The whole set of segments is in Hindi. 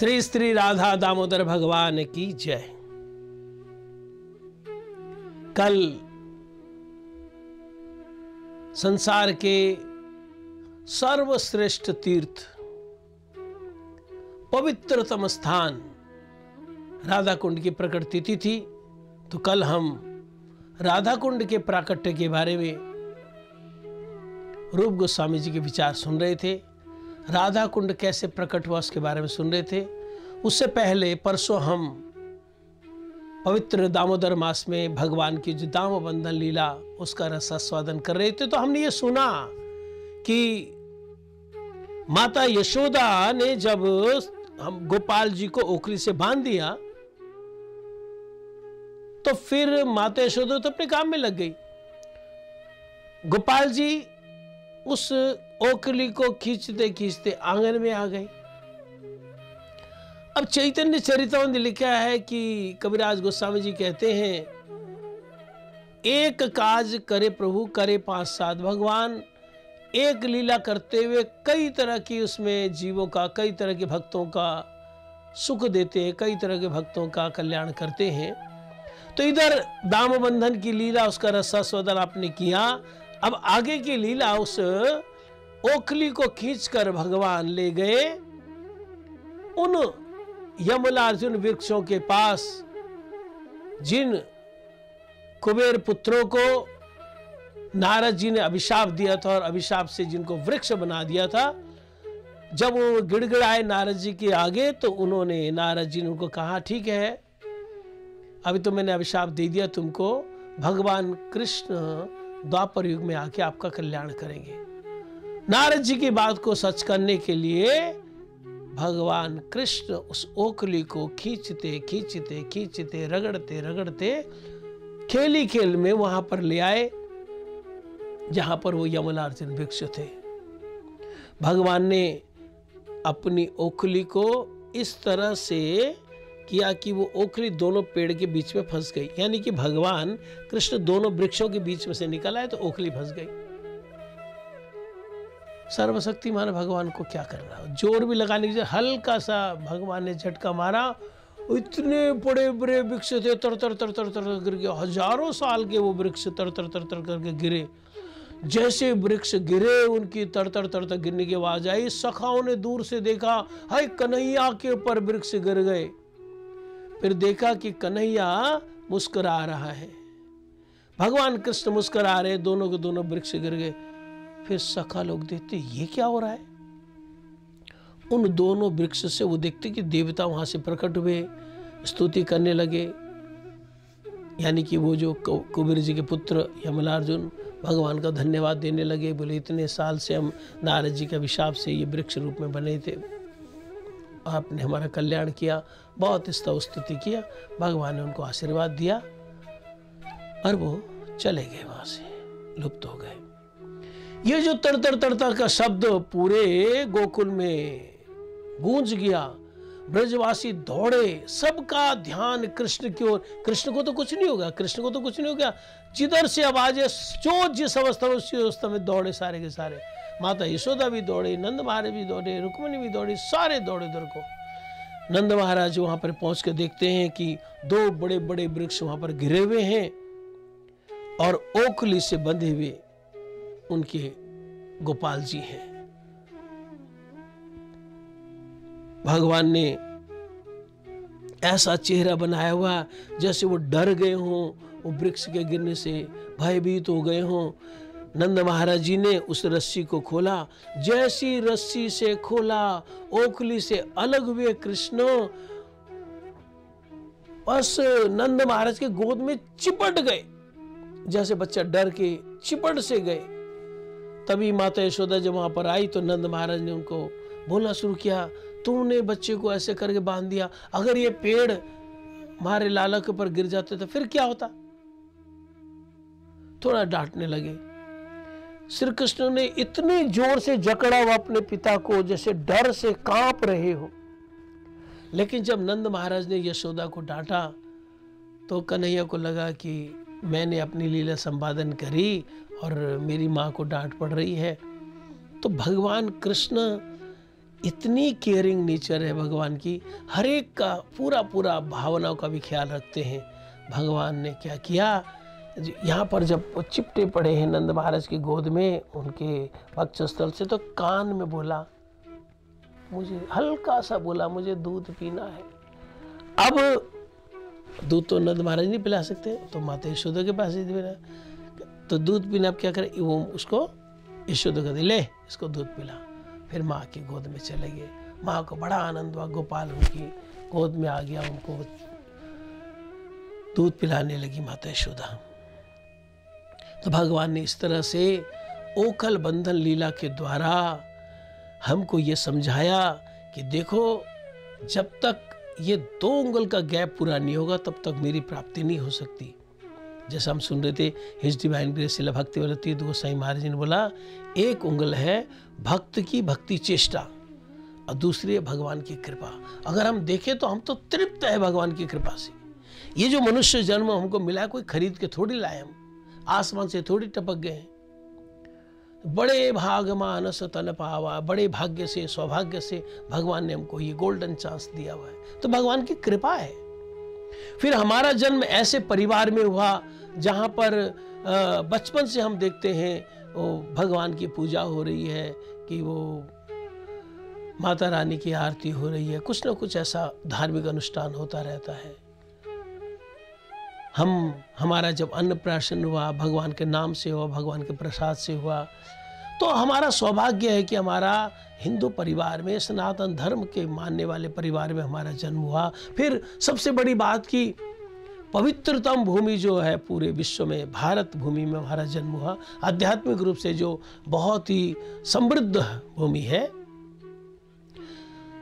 श्री श्री राधा दामोदर भगवान की जय। कल संसार के सर्वश्रेष्ठ तीर्थ पवित्रतम स्थान राधा कुंड की प्रकट तिथि थी। तो कल हम राधा कुंड के प्राकट्य के बारे में रूप गोस्वामी जी के विचार सुन रहे थे। राधा कुंड कैसे प्रकट हुआ उसके बारे में सुन रहे थे। उससे पहले परसों हम पवित्र दामोदर मास में भगवान की जो दाम बंधन लीला उसका रसास्वादन कर रहे थे। तो हमने ये सुना कि माता यशोदा ने जब हम गोपाल जी को ओखली से बांध दिया तो फिर माता यशोदा तो अपने काम में लग गई। गोपाल जी उस ओखली को खींचते खींचते आंगन में आ गए। अब चैतन्य चरितामृत लिखा है कि कविराज गोस्वामी जी कहते हैं, एक काज करे प्रभु करे पांच सात। भगवान एक लीला करते हुए कई तरह की उसमें जीवों का, कई तरह के भक्तों का सुख देते हैं, कई तरह के भक्तों का कल्याण करते हैं। तो इधर दाम बंधन की लीला उसका रसास्वादन आपने किया। अब आगे की लीला, उस ओखली को खींचकर भगवान ले गए उन यमलार्जुन वृक्षों के पास जिन कुबेर पुत्रों को नारद जी ने अभिशाप दिया था और अभिशाप से जिनको वृक्ष बना दिया था। जब वो गिड़गिड़ाए नारद जी के आगे तो उन्होंने, नारद जी ने उनको कहा, ठीक है अभी तो मैंने अभिशाप दे दिया तुमको, भगवान कृष्ण द्वापर युग में आके आपका कल्याण करेंगे। नारद जी की बात को सच करने के लिए भगवान कृष्ण उस ओखली को खींचते खींचते खींचते रगड़ते रगड़ते खेली खेल में वहां पर ले आए जहां पर वो यमलार्जुन वृक्ष थे। भगवान ने अपनी ओखली को इस तरह से किया कि वो ओखली दोनों पेड़ के बीच में फंस गई। यानी कि भगवान कृष्ण दोनों वृक्षों के बीच में से निकल आए तो ओखली फंस गई। सर्वशक्तिमान भगवान को क्या करना, जोर भी लगाने की, हल्का सा भगवान ने झटका मारा, इतने बड़े बड़े वृक्ष थे, तर तर तर तर तर गिर गए। हजारों साल के वो वृक्ष तर तर तर तर करके गिरे। जैसे वृक्ष गिरे उनकी तर तर तर तर गिरने की आवाज आई। सखाओं ने दूर से देखा, हाय कन्हैया के ऊपर वृक्ष गिर गए। फिर देखा कि कन्हैया मुस्कुरा रहा है, भगवान कृष्ण मुस्कुरा रहे, दोनों के दोनों वृक्ष गिर गए। फिर सखा लोग देखते ये क्या हो रहा है। उन दोनों वृक्ष से वो देखते कि देवता वहां से प्रकट हुए, स्तुति करने लगे। यानी कि वो जो कुबेर जी के पुत्र यमलार्जुन भगवान का धन्यवाद देने लगे। बोले इतने साल से हम नारद जी के अभिशाप से ये वृक्ष रूप में बने थे, आपने हमारा कल्याण किया। बहुत स्तव स्तुति किया। भगवान ने उनको आशीर्वाद दिया और वो चले गए, वहां से लुप्त हो गए। ये जो तड़तड़ तड़तड़ का शब्द पूरे गोकुल में गूंज गया, ब्रजवासी दौड़े, सबका ध्यान कृष्ण की ओर। कृष्ण को तो कुछ नहीं होगा, कृष्ण को तो कुछ नहीं हो गया। जिधर से आवाजें, जो जिस अवस्था में उसी अवस्था में दौड़े सारे के सारे। माता यशोदा भी दौड़े, नंद महाराज भी दौड़े, रुक्मिणी भी दौड़ी, सारे दौड़े उधर को। नंद महाराज वहां पर पहुंच के देखते हैं कि दो बड़े बड़े वृक्ष वहां पर गिरे हुए हैं और ओखली से बंधे हुए उनके गोपाल जी हैं। भगवान ने ऐसा चेहरा बनाया हुआ जैसे वो डर गए हों, वो वृक्ष के गिरने से भयभीत हो गए हों। नंद महाराज जी ने उस रस्सी को खोला, जैसी रस्सी से खोला ओखली से अलग हुए कृष्ण बस नंद महाराज के गोद में चिपट गए, जैसे बच्चा डर के चिपट से गए। तभी माता यशोदा जब वहां पर आई तो नंद महाराज ने उनको बोलना शुरू किया, तूने बच्चे को ऐसे करके बांध दिया, अगर ये पेड़ हमारे लाला के ऊपर गिर जाते तो फिर क्या होता। थोड़ा डांटने लगे। श्री कृष्ण ने इतनी जोर से जकड़ा हुआ अपने पिता को जैसे डर से कांप रहे हो। लेकिन जब नंद महाराज ने यशोदा को डांटा तो कन्हैया को लगा कि मैंने अपनी लीला संपादन करी और मेरी माँ को डांट पड़ रही है। तो भगवान कृष्ण इतनी केयरिंग नेचर है भगवान की, हर एक का पूरा पूरा भावनाओं का भी ख्याल रखते हैं। भगवान ने क्या किया, यहाँ पर जब वो चिपटे पड़े हैं नंद महाराज की गोद में उनके वक्षस्थल से, तो कान में बोला, मुझे हल्का सा बोला, मुझे दूध पीना है। अब दूध तो नंद महाराज नहीं पिला सकते, तो माता यशोदा के पास ही पीना, तो दूध पीना, अब क्या करे, वो उसको यशोदा कहते, ले इसको दूध पिला। फिर माँ की गोद में चले गए। माँ को बड़ा आनंद हुआ, गोपाल उनकी गोद में आ गया, उनको दूध पिलाने लगी माता यशोदा। तो भगवान ने इस तरह से ओखल बंधन लीला के द्वारा हमको ये समझाया कि देखो, जब तक ये 2 उंगल का गैप पूरा नहीं होगा तब तक मेरी प्राप्ति नहीं हो सकती। जैसा हम सुन रहे थे, हिज डिवाइन ग्रेस शिला भक्तिवल्लभ तीर्थ गोसाई महाराज ने बोला, 1 उंगल है भक्त की भक्ति चेष्टा और दूसरी है भगवान की कृपा। अगर हम देखें तो हम तो तृप्त है भगवान की कृपा से। ये जो मनुष्य जन्म हमको मिला है, कोई खरीद के थोड़ी लाए, हम आसमान से थोड़ी टपक गए हैं। बड़े भाग मानस तन पावा, बड़े भाग्य से, सौभाग्य से भगवान ने हमको ये गोल्डन चांस दिया हुआ है, तो भगवान की कृपा है। फिर हमारा जन्म ऐसे परिवार में हुआ जहाँ पर बचपन से हम देखते हैं वो भगवान की पूजा हो रही है, कि वो माता रानी की आरती हो रही है, कुछ ना कुछ ऐसा धार्मिक अनुष्ठान होता रहता है। हमारा जब अन्नप्राशन हुआ भगवान के नाम से हुआ, भगवान के प्रसाद से हुआ, तो हमारा सौभाग्य है कि हमारा हिंदू परिवार में, सनातन धर्म के मानने वाले परिवार में हमारा जन्म हुआ। फिर सबसे बड़ी बात की पवित्रतम भूमि जो है पूरे विश्व में, भारत भूमि में हमारा जन्म हुआ, आध्यात्मिक रूप से जो बहुत ही समृद्ध भूमि है।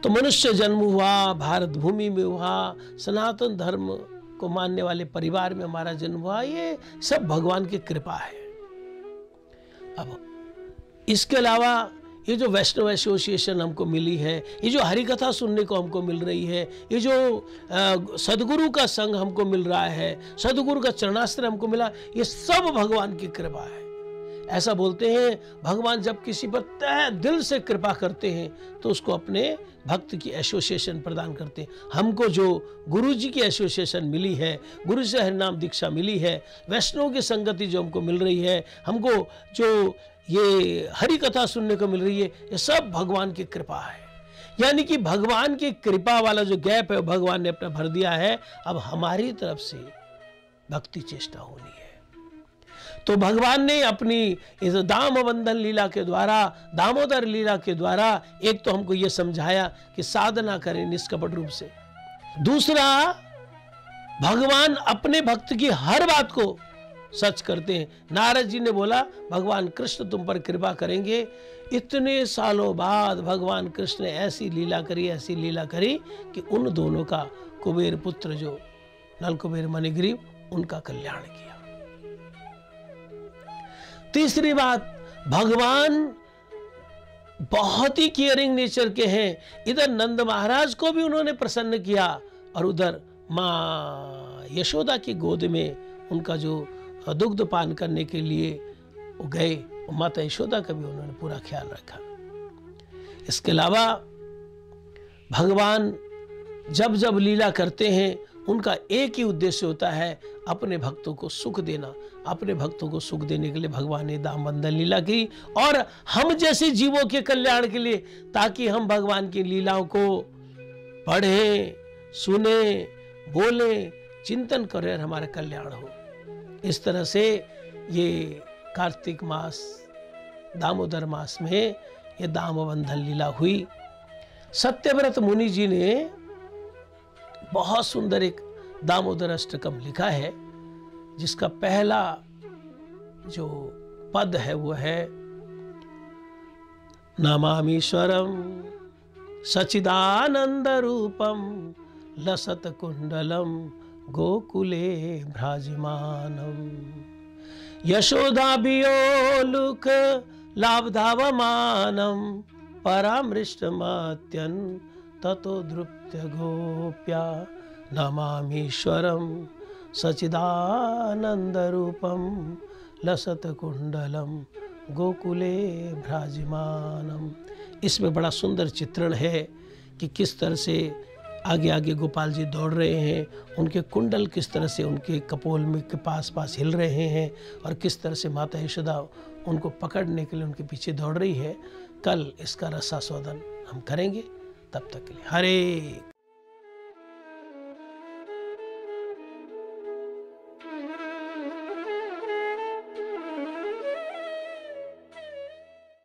तो मनुष्य जन्म हुआ, भारत भूमि में हुआ, सनातन धर्म को मानने वाले परिवार में हमारा जन्म हुआ, ये सब भगवान की कृपा है। अब इसके अलावा ये जो वैष्णव एसोसिएशन हमको मिली है, ये जो हरि कथा सुनने को हमको मिल रही है, ये जो सदगुरु का संग हमको मिल रहा है, सदगुरु का चरणाश्रय हमको मिला, ये सब भगवान की कृपा है। ऐसा बोलते हैं भगवान जब किसी पर तहे दिल से कृपा करते हैं तो उसको अपने भक्त की एसोसिएशन प्रदान करते हैं। हमको जो गुरु जी की एसोसिएशन मिली है, गुरु से हरिनाम दीक्षा मिली है, वैष्णव की संगति जो हमको मिल रही है, हमको जो ये हरि कथा सुनने को मिल रही है, ये सब भगवान की कृपा है। यानी कि भगवान की कृपा वाला जो गैप है भगवान ने अपना भर दिया है। अब हमारी तरफ से भक्ति चेष्टा होनी है। तो भगवान ने अपनी इस दाम बंधन लीला के द्वारा, दामोदर लीला के द्वारा, एक तो हमको ये समझाया कि साधना करें निष्कपट रूप से। दूसरा, भगवान अपने भक्त की हर बात को सच करते हैं। नारद जी ने बोला भगवान कृष्ण तुम पर कृपा करेंगे। इतने सालों बाद भगवान कृष्ण ने ऐसी लीला करी, ऐसी लीला करी कि उन दोनों का, कुबेर पुत्र जो नल कुबेर मणिग्रीव, उनका कल्याण किया। तीसरी बात, भगवान बहुत ही केयरिंग नेचर के हैं। इधर नंद महाराज को भी उन्होंने प्रसन्न किया और उधर माँ यशोदा की गोद में उनका जो दुग्ध पान करने के लिए वो गए, माता यशोदा का भी उन्होंने पूरा ख्याल रखा। इसके अलावा भगवान जब जब लीला करते हैं उनका एक ही उद्देश्य होता है, अपने भक्तों को सुख देना। अपने भक्तों को सुख देने के लिए भगवान ने दाम बंधन लीला की, और हम जैसे जीवों के कल्याण के लिए, ताकि हम भगवान की लीलाओं को पढ़ें, सुने, बोलें, चिंतन करें और हमारा कल्याण हो। इस तरह से ये कार्तिक मास, दामोदर मास में ये दाम बंधन लीला हुई। सत्यव्रत मुनि जी ने बहुत सुंदर एक दामोदर अष्टकम लिखा है, जिसका पहला जो पद है वो है, नमामीश्वरम सचिदानंद रूपम लसत कुंडलम गोकुले भ्राजमानम यशोदाभियोलुक लाभधावमानम परामृष्टमत्यन ततो धृप्य गोप्या नमामीश्वरम सचिदानंद रूपम लसत कुंडलम गोकुले भ्राजमानम। इसमें बड़ा सुंदर चित्रण है कि किस तरह से आगे आगे गोपाल जी दौड़ रहे हैं, उनके कुंडल किस तरह से उनके कपोल में के पास पास हिल रहे हैं और किस तरह से माता यशोदा उनको पकड़ने के लिए उनके पीछे दौड़ रही है। कल इसका रसास्वादन हम करेंगे। तब तक के लिए हरे